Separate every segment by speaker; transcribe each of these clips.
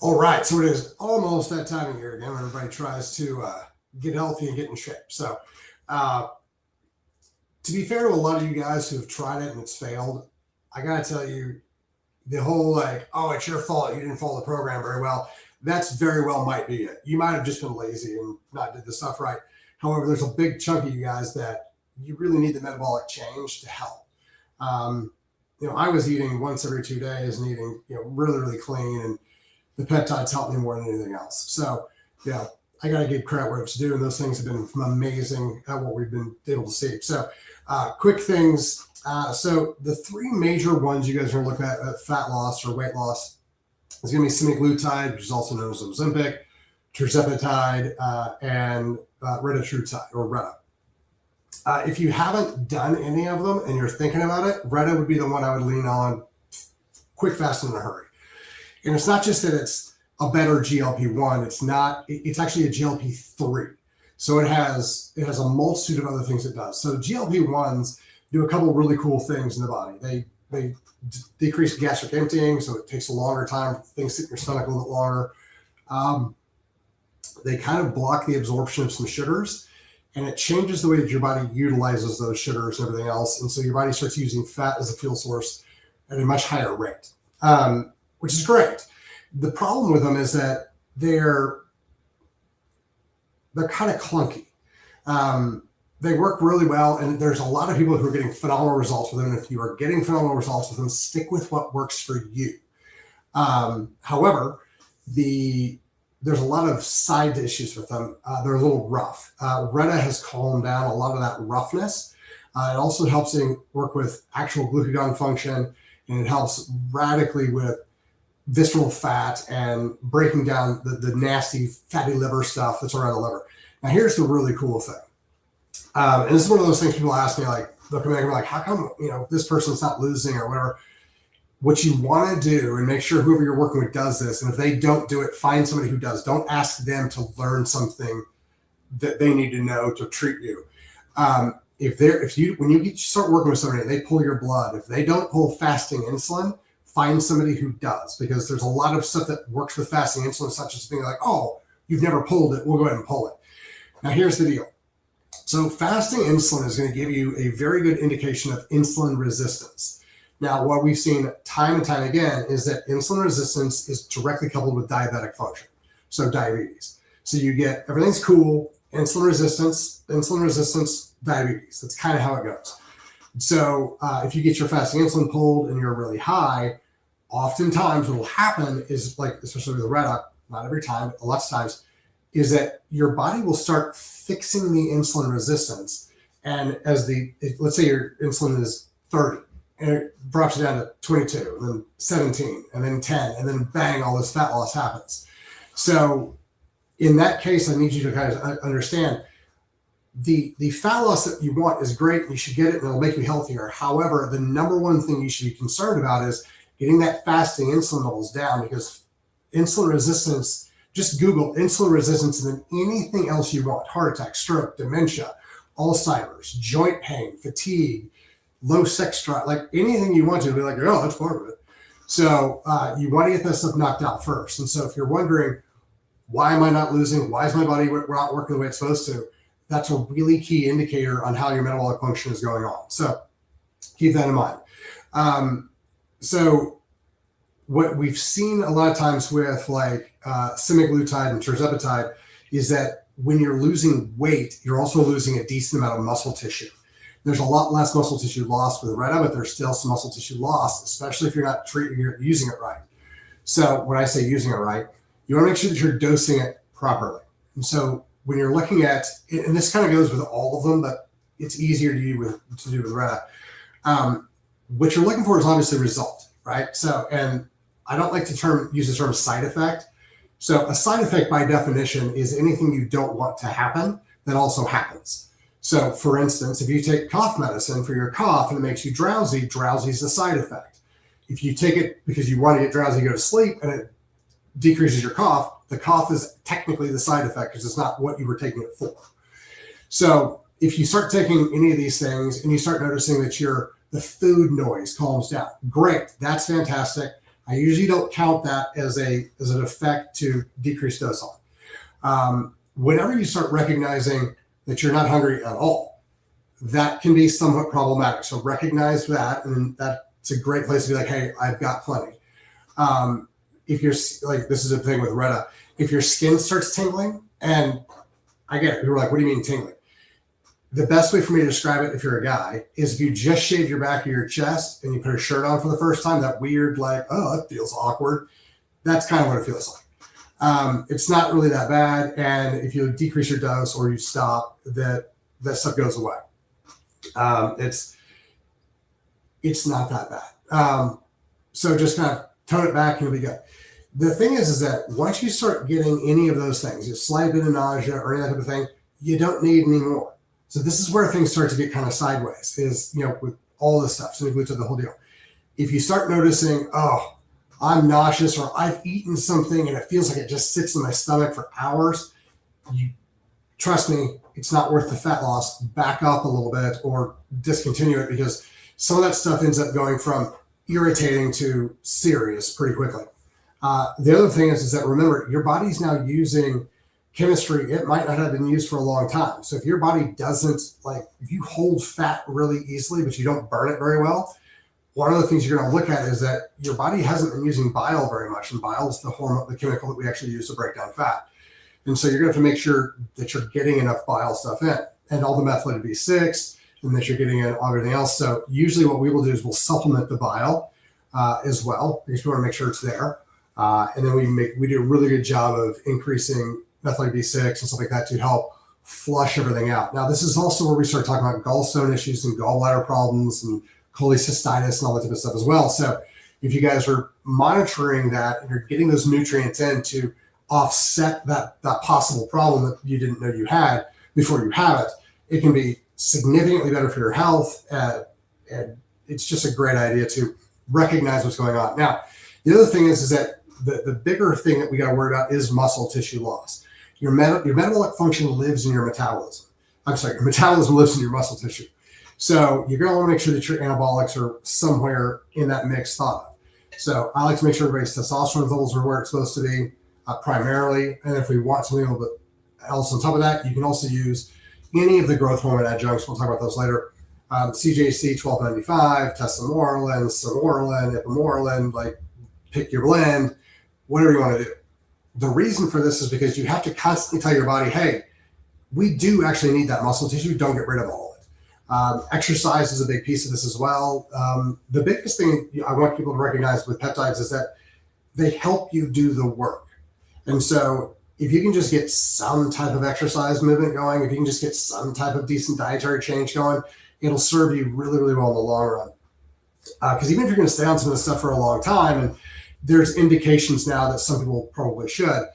Speaker 1: All right, so it is almost that time of year again when everybody tries to get healthy and get in shape. So, uh, to be fair to a lot of you guys who have tried it and it's failed, I got to tell you, the whole like, oh, it's your fault, you didn't follow the program very well, that's very well might be it. You might have just been lazy and not did the stuff right. However, there's a big chunk of you guys that you really need the metabolic change to help. Um, I was eating once every 2 days and eating, really, really clean, and the peptides help me more than anything else. So, I got to give credit where it's due, and those things have been amazing at what we've been able to see. So, quick things. So the three major ones you guys are going to look at fat loss or weight loss is going to be semaglutide, which is also known as Ozempic, tirzepatide, and retatrutide or Reta. If you haven't done any of them and you're thinking about it, Reta would be the one I would lean on quick, fast, and in a hurry. And it's not just that it's a better GLP-1. It's actually a GLP-3. So it has a multitude of other things it does. So GLP-1s do a couple of really cool things in the body. They decrease gastric emptying, so it takes a longer time for things sit in your stomach a little bit longer. They kind of block the absorption of some sugars, and it changes the way that your body utilizes those sugars and everything else. And so your body starts using fat as a fuel source at a much higher rate, which is great. The problem with them is that they're kind of clunky. They work really well, and there's a lot of people who are getting phenomenal results with them. And if you are getting phenomenal results with them, stick with what works for you. However, there's a lot of side issues with them. They're a little rough. Reta has calmed down a lot of that roughness. It also helps them work with actual glucagon function, and it helps radically with visceral fat and breaking down the nasty fatty liver stuff that's around the liver. Now, here's the really cool thing. And this is one of those things people ask me, like, they'll come in and be like, how come, this person's not losing or whatever? What you want to do, and make sure whoever you're working with does this, and if they don't do it, find somebody who does. Don't ask them to learn something that they need to know to treat you. When you start working with somebody and they pull your blood, if they don't pull fasting insulin, find somebody who does, because there's a lot of stuff that works with fasting insulin, such as being like, oh, you've never pulled it, we'll go ahead and pull it. Now, here's the deal. So fasting insulin is going to give you a very good indication of insulin resistance. Now, what we've seen time and time again is that insulin resistance is directly coupled with diabetic function, so diabetes. So you get everything's cool, insulin resistance, diabetes. That's kind of how it goes. So if you get your fasting insulin pulled and you're really high, oftentimes what will happen is, like, especially with the Reta, not every time, but lots of times, is that your body will start fixing the insulin resistance. And let's say your insulin is 30, and it drops it down to 22, and then 17, and then 10, and then bang, all this fat loss happens. So in that case, I need you to kind of understand the fat loss that you want is great, and you should get it, and it'll make you healthier. However, the number one thing you should be concerned about is getting that fasting insulin levels down, because insulin resistance, just Google insulin resistance and then anything else you want: heart attack, stroke, dementia, Alzheimer's, joint pain, fatigue, low sex drive, like anything you want to be like, oh, that's part of it. So you want to get that stuff knocked out first. And so if you're wondering, why am I not losing? Why is my body not working the way it's supposed to? That's a really key indicator on how your metabolic function is going on. So keep that in mind. So what we've seen a lot of times with semaglutide and tirzepatide is that when you're losing weight, you're also losing a decent amount of muscle tissue. There's a lot less muscle tissue lost with Reta, but there's still some muscle tissue lost, especially if you're using it right. So when I say using it right, you want to make sure that you're dosing it properly. And so when you're looking at, and this kind of goes with all of them, but it's easier to do with Reta. What you're looking for is obviously result, right? So, and I don't like to use the term side effect. So a side effect by definition is anything you don't want to happen that also happens. So for instance, if you take cough medicine for your cough and it makes you drowsy, drowsy is a side effect. If you take it because you want to get drowsy, go to sleep, and it decreases your cough, the cough is technically the side effect because it's not what you were taking it for. So if you start taking any of these things and you start noticing that the food noise calms down, great, that's fantastic. I usually don't count that as an effect to decrease dose on. Whenever you start recognizing that you're not hungry at all, that can be somewhat problematic. So recognize that, and that's a great place to be like, hey, I've got plenty. If you're like, this is a thing with Retta, if your skin starts tingling, and I get it, you're like, what do you mean tingling? The best way for me to describe it, if you're a guy, is if you just shave your back of your chest and you put a shirt on for the first time, that weird, like, oh, that feels awkward. That's kind of what it feels like. It's not really that bad. And if you decrease your dose or you stop, that stuff goes away. It's not that bad. So just kind of tone it back and you'll be good. The thing is that once you start getting any of those things, a slight bit of nausea or any of that type of thing, you don't need any more. So this is where things start to get kind of sideways, is, with all this stuff. So we go to the whole deal. If you start noticing, oh, I'm nauseous, or I've eaten something and it feels like it just sits in my stomach for hours, trust me, it's not worth the fat loss. Back up a little bit or discontinue it, because some of that stuff ends up going from irritating to serious pretty quickly. The other thing is that, remember, your body's now using chemistry. It might not have been used for a long time. So if your body doesn't, if you hold fat really easily, but you don't burn it very well, one of the things you're going to look at is that your body hasn't been using bile very much. And bile is the hormone, the chemical that we actually use to break down fat. And so you're going to have to make sure that you're getting enough bile stuff in, and all the methylated B6, and that you're getting in everything else. So usually what we will do is we'll supplement the bile as well, because we want to make sure it's there. And then we do a really good job of increasing methylated B6 and stuff like that to help flush everything out. Now, this is also where we start talking about gallstone issues and gallbladder problems and cholecystitis and all that type of stuff as well. So if you guys are monitoring that and you're getting those nutrients in to offset that possible problem that you didn't know you had before you have it, it can be significantly better for your health. And it's just a great idea to recognize what's going on. Now, the other thing is that the bigger thing that we got to worry about is muscle tissue loss. Your metabolic function lives in your metabolism. I'm sorry, your metabolism lives in your muscle tissue. So you're going to want to make sure that your anabolics are somewhere in that mix thought of. So I like to make sure everybody's testosterone levels are where it's supposed to be primarily. And if we want something a little bit else on top of that, you can also use any of the growth hormone adjuncts. We'll talk about those later. CJC 1295, tesamorelin, sermorelin, ipamorelin, pick your blend, whatever you want to do. The reason for this is because you have to constantly tell your body, hey, we do actually need that muscle tissue. Don't get rid of all of it. Exercise is a big piece of this as well. The biggest thing I want people to recognize with peptides is that they help you do the work. And so if you can just get some type of exercise movement going, if you can just get some type of decent dietary change going, it'll serve you really, really well in the long run. Because even if you're going to stay on some of this stuff for a long time, and there's indications now that some people probably should,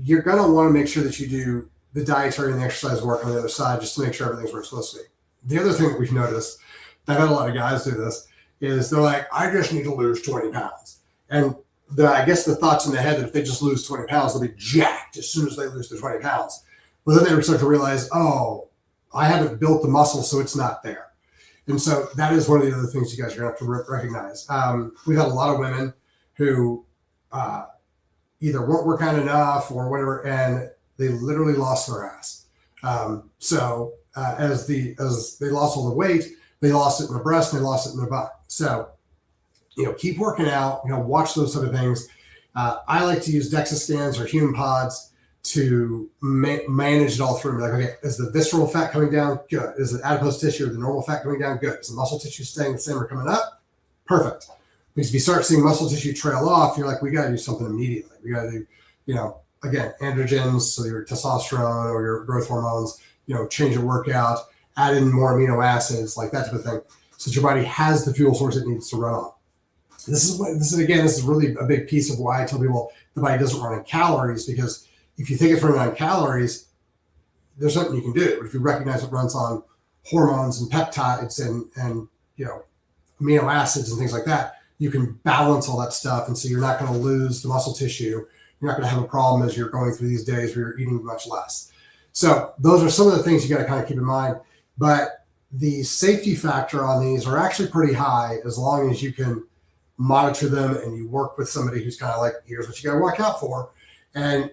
Speaker 1: you're going to want to make sure that you do the dietary and the exercise work on the other side, just to make sure everything's where it's supposed to be. The other thing that we've noticed, I've had a lot of guys do this, is they're like, I just need to lose 20 pounds. And I guess the thought's in their head that if they just lose 20 pounds, they'll be jacked as soon as they lose the 20 pounds. But then they start to realize, oh, I haven't built the muscle, so it's not there. And so that is one of the other things you guys are going to have to recognize. We've had a lot of women who either weren't working out enough or whatever, and they literally lost their ass. As they lost all the weight, they lost it in their breast, and they lost it in their butt. So, keep working out, watch those sort of things. I like to use DEXA scans or human pods to manage it all through. Like, okay, is the visceral fat coming down? Good. Is the adipose tissue or the normal fat coming down? Good. Is the muscle tissue staying the same or coming up? Perfect. Because if you start seeing muscle tissue trail off, you're like, we got to do something immediately. We got to do, again, androgens, so your testosterone or your growth hormones, change your workout, add in more amino acids, like that type of thing, so that your body has the fuel source it needs to run on. This is really a big piece of why I tell people the body doesn't run on calories, because if you think it's running on calories, there's nothing you can do. But if you recognize it runs on hormones and peptides and amino acids and things like that, you can balance all that stuff. And so you're not going to lose the muscle tissue. You're not going to have a problem as you're going through these days where you're eating much less. So those are some of the things you got to kind of keep in mind. But the safety factor on these are actually pretty high, as long as you can monitor them, and you work with somebody who's kind of like, here's what you got to watch out for. And,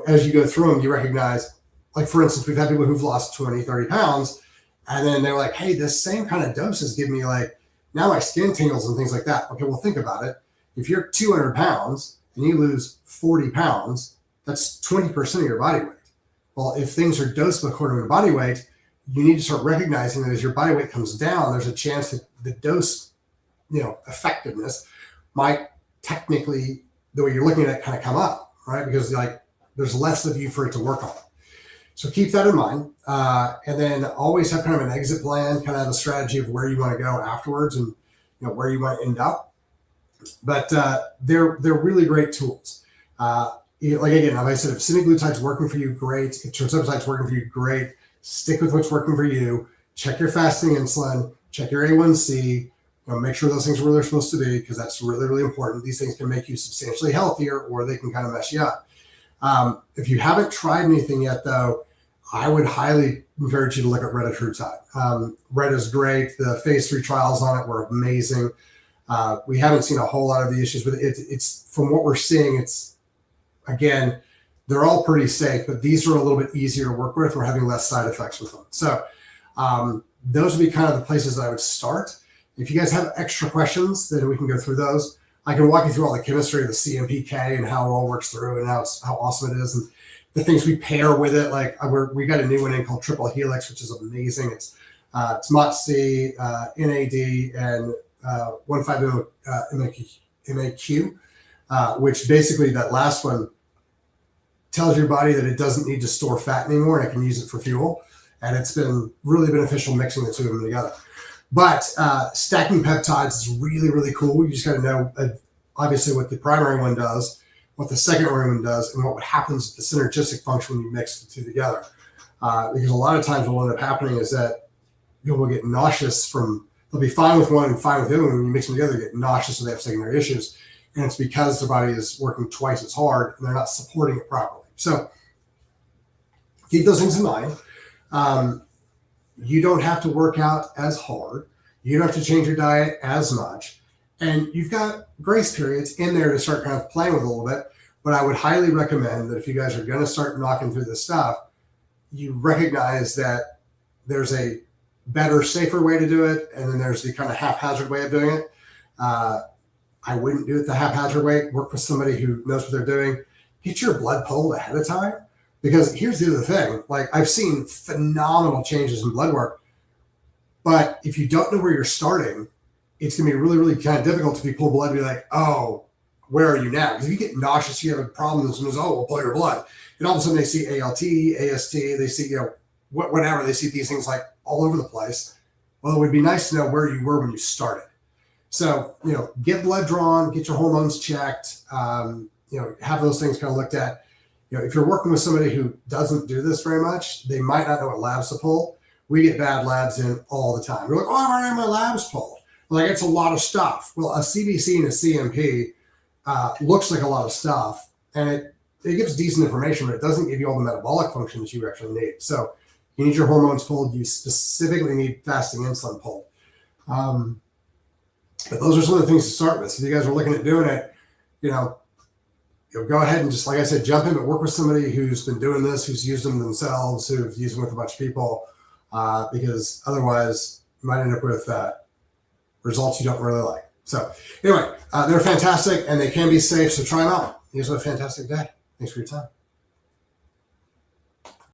Speaker 1: as you go through them, you recognize, like, for instance, we've had people who've lost 20, 30 pounds, and then they're like, hey, this same kind of doses give me like, now my skin tingles and things like that. Okay, well, think about it. If you're 200 pounds and you lose 40 pounds, that's 20% of your body weight. Well, if things are dosed according to body weight, you need to start recognizing that as your body weight comes down, there's a chance that the dose, effectiveness might technically, the way you're looking at it, kind of come up, right? Because like there's less of you for it to work on. So keep that in mind. And then always have kind of an exit plan, kind of have a strategy of where you want to go afterwards and where you want to end up. But they're really great tools. Like again, like I said, if semaglutide's working for you, great. If tirzepatide's working for you, great. Stick with what's working for you. Check your fasting insulin. Check your A1C. Make sure those things are where they're supposed to be, because that's really, really important. These things can make you substantially healthier, or they can kind of mess you up. If you haven't tried anything yet, though, I would highly encourage you to look at retatrutide. Red is great. The phase 3 trials on it were amazing. We haven't seen a whole lot of the issues with it. It's from what we're seeing, it's, again, they're all pretty safe, but these are a little bit easier to work with. We're having less side effects with them. So those would be kind of the places that I would start. If you guys have extra questions, then we can go through those. I can walk you through all the chemistry of the CMPK and how it all works through and how awesome it is, and the things we pair with it. Like we got a new one in called Triple Helix, which is amazing. It's MOTC, NAD, and 1,5-MAQ, which basically that last one tells your body that it doesn't need to store fat anymore and it can use it for fuel. And it's been really beneficial mixing the two of them together. But stacking peptides is really, really cool. You just got to know, obviously, what the primary one does, what the secondary one does, and what happens with the synergistic function when you mix the two together. Because a lot of times what will end up happening is that people will get nauseous from, they'll be fine with one and fine with the other one. When you mix them together, they get nauseous and they have secondary issues. And it's because their body is working twice as hard and they're not supporting it properly. So keep those things in mind. You don't have to work out as hard. You don't have to change your diet as much. And you've got grace periods in there to start kind of playing with a little bit. But I would highly recommend that if you guys are going to start knocking through this stuff, you recognize that there's a better, safer way to do it. And then there's the kind of haphazard way of doing it. I wouldn't do it the haphazard way. Work with somebody who knows what they're doing. Get your blood pulled ahead of time. Because here's the other thing, like I've seen phenomenal changes in blood work, but if you don't know where you're starting, it's going to be really, really kind of difficult if you pull blood and be like, oh, where are you now? Because if you get nauseous, you have a problem, and someone goes, oh, we'll pull your blood. And all of a sudden they see ALT, AST, they see, whatever, they see these things like all over the place. Well, it would be nice to know where you were when you started. So, get blood drawn, get your hormones checked, have those things kind of looked at. If you're working with somebody who doesn't do this very much, they might not know what labs to pull. We get bad labs in all the time. We're like, oh, I'm running my labs pulled. Like, it's a lot of stuff. Well, a CBC and a CMP looks like a lot of stuff, and it gives decent information, but it doesn't give you all the metabolic function that you actually need. So you need your hormones pulled. You specifically need fasting insulin pulled. But those are some of the things to start with. So if you guys are looking at doing it, go ahead and just, like I said, jump in, but work with somebody who's been doing this, who's used them themselves, who've used them with a bunch of people, because otherwise you might end up with results you don't really like. So anyway, they're fantastic and they can be safe. So try them out. You guys have a fantastic day. Thanks for your time.